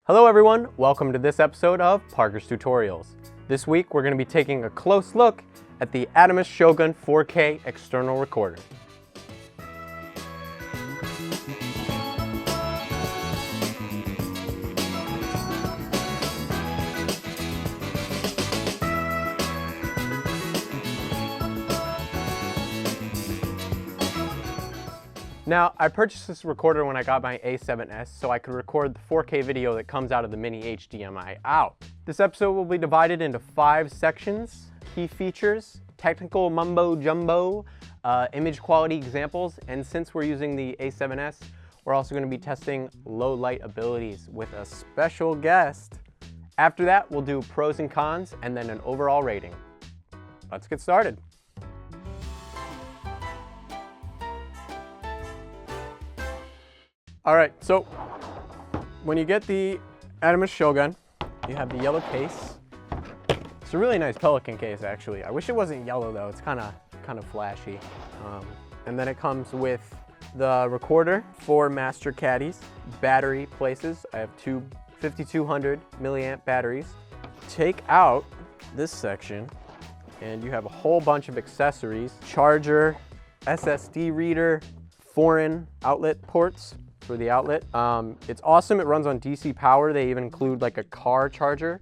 Hello everyone, welcome to this episode of Parker's Tutorials. This week we're going to be taking a close look at the Atomos Shogun 4K external recorder. Now, I purchased this recorder when I got my A7S so I could record the 4K video that comes out of the mini HDMI out. This episode will be divided into 5 sections: key features, technical mumbo jumbo, image quality examples, and since we're using the A7S, we're also going to be testing low light abilities with a special guest. After that, we'll do pros and cons and then an overall rating. Let's get started. All right, so when you get the Atomos Shogun, you have the yellow case. It's a really nice Pelican case, actually. I wish it wasn't yellow though. It's kind of flashy. And then it comes with the recorder, 4 master caddies, battery places. I have 2 5200 milliamp batteries. Take out this section, and you have a whole bunch of accessories: charger, SSD reader, foreign outlet ports for the outlet. It's awesome. It runs on DC power. They even include like a car charger.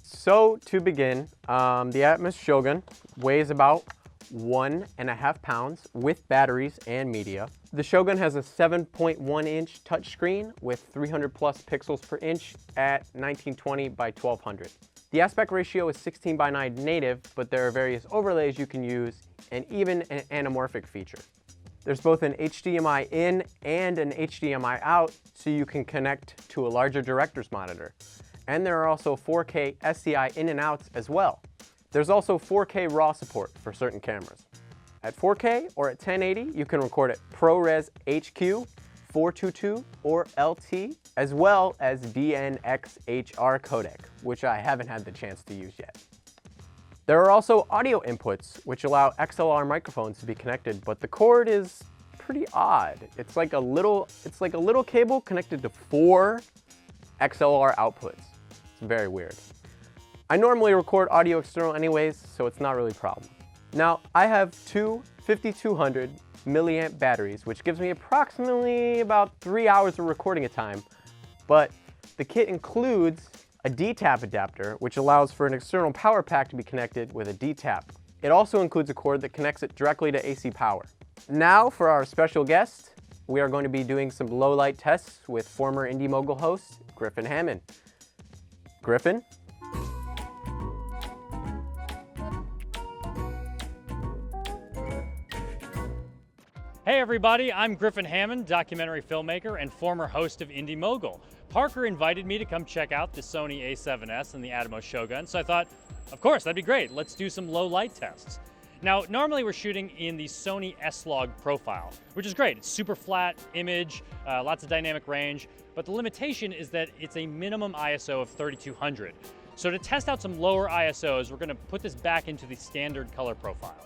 So to begin, the Atomos Shogun weighs about 1.5 pounds with batteries and media. The Shogun has a 7.1 inch touchscreen with 300 plus pixels per inch at 1920 by 1200. The aspect ratio is 16:9 native, but there are various overlays you can use and even an anamorphic feature. There's both an HDMI in and an HDMI out, so you can connect to a larger director's monitor. And there are also 4K SDI in and outs as well. There's also 4K RAW support for certain cameras. At 4K or at 1080, you can record at ProRes HQ, 422 or LT, as well as DNxHR codec, which I haven't had the chance to use yet. There are also audio inputs, which allow XLR microphones to be connected, but the cord is pretty odd. It's like a little cable connected to 4 XLR outputs. It's very weird. I normally record audio external anyways, so it's not really a problem. Now, I have 2 5200 milliamp batteries, which gives me approximately about 3 hours of recording time, but the kit includes a D-tap adapter, which allows for an external power pack to be connected with a D-tap. It also includes a cord that connects it directly to AC power. Now for our special guest, we are going to be doing some low light tests with former Indie Mogul host, Griffin Hammond. Griffin? Hey everybody, I'm Griffin Hammond, documentary filmmaker and former host of Indie Mogul. Parker invited me to come check out the Sony A7S and the Atomos Shogun, so I thought, of course, that'd be great. Let's do some low light tests. Now, normally we're shooting in the Sony S-Log profile, which is great. It's super flat image, lots of dynamic range, but the limitation is that it's a minimum ISO of 3200. So to test out some lower ISOs, we're gonna put this back into the standard color profile.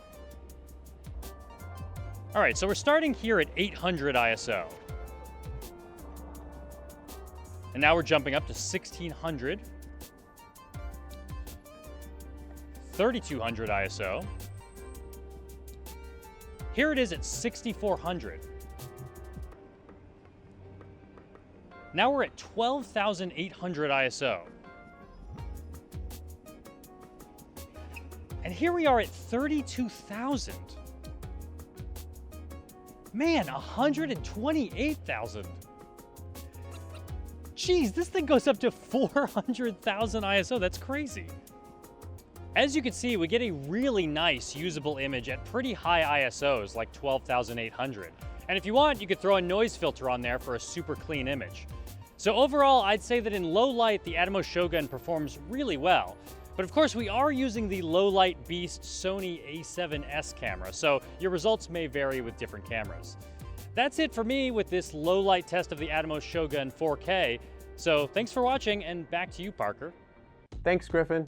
All right, so we're starting here at 800 ISO. And now we're jumping up to 1600, 3200 ISO. Here it is at 6400. Now we're at 12,800 ISO. And here we are at 32,000. Man, 128,000. Geez, this thing goes up to 400,000 ISO. That's crazy. As you can see, we get a really nice usable image at pretty high ISOs, like 12,800. And if you want, you could throw a noise filter on there for a super clean image. So overall, I'd say that in low light, the Atomos Shogun performs really well. But of course, we are using the low light beast Sony A7S camera, so your results may vary with different cameras. That's it for me with this low light test of the Atomos Shogun 4K. So thanks for watching, and back to you, Parker. Thanks, Griffin.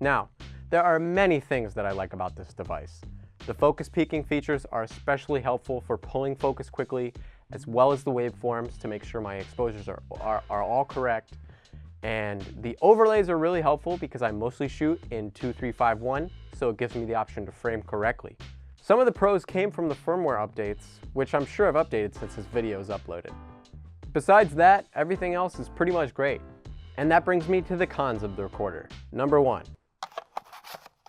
Now, There are many things that I like about this device. The focus peaking features are especially helpful for pulling focus quickly, as well as the waveforms to make sure my exposures are all correct. And the overlays are really helpful because I mostly shoot in 2.351, so it gives me the option to frame correctly. Some of the pros came from the firmware updates, which I'm sure I've updated since this video is uploaded. Besides that, everything else is pretty much great. And that brings me to the cons of the recorder. Number 1.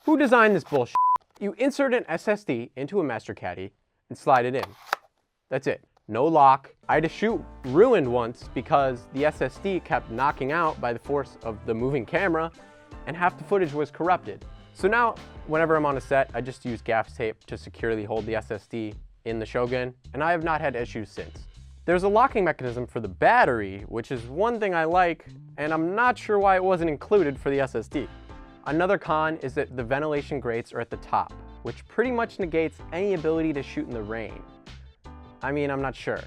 Who designed this bullshit? You insert an SSD into a master caddy and slide it in. That's it. No lock. I had to shoot ruined once because the SSD kept knocking out by the force of the moving camera and half the footage was corrupted. So now, whenever I'm on a set, I just use gaff tape to securely hold the SSD in the Shogun, and I have not had issues since. There's a locking mechanism for the battery, which is one thing I like, and I'm not sure why it wasn't included for the SSD. Another con is that the ventilation grates are at the top, which pretty much negates any ability to shoot in the rain. I mean, I'm not sure.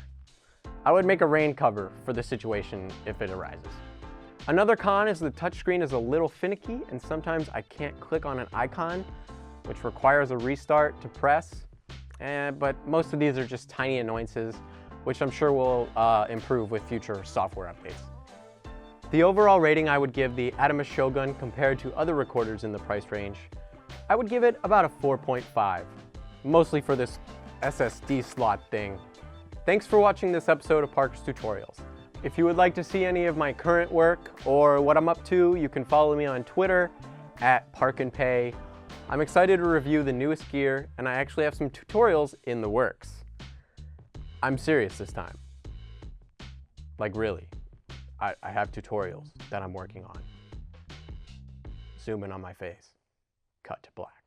I would make a rain cover for the situation if it arises. Another con is the touchscreen is a little finicky, and sometimes I can't click on an icon, which requires a restart to press. But most of these are just tiny annoyances, which I'm sure will improve with future software updates. The overall rating I would give the Atomos Shogun compared to other recorders in the price range, I would give it about a 4.5, mostly for this SSD slot thing. Thanks for watching this episode of Parker's Tutorials. If you would like to see any of my current work or what I'm up to, you can follow me on Twitter @ParkandPay. I'm excited to review the newest gear, and I actually have some tutorials in the works. I'm serious this time. Like really. I have tutorials that I'm working on. Zoom in on my face. Cut to black.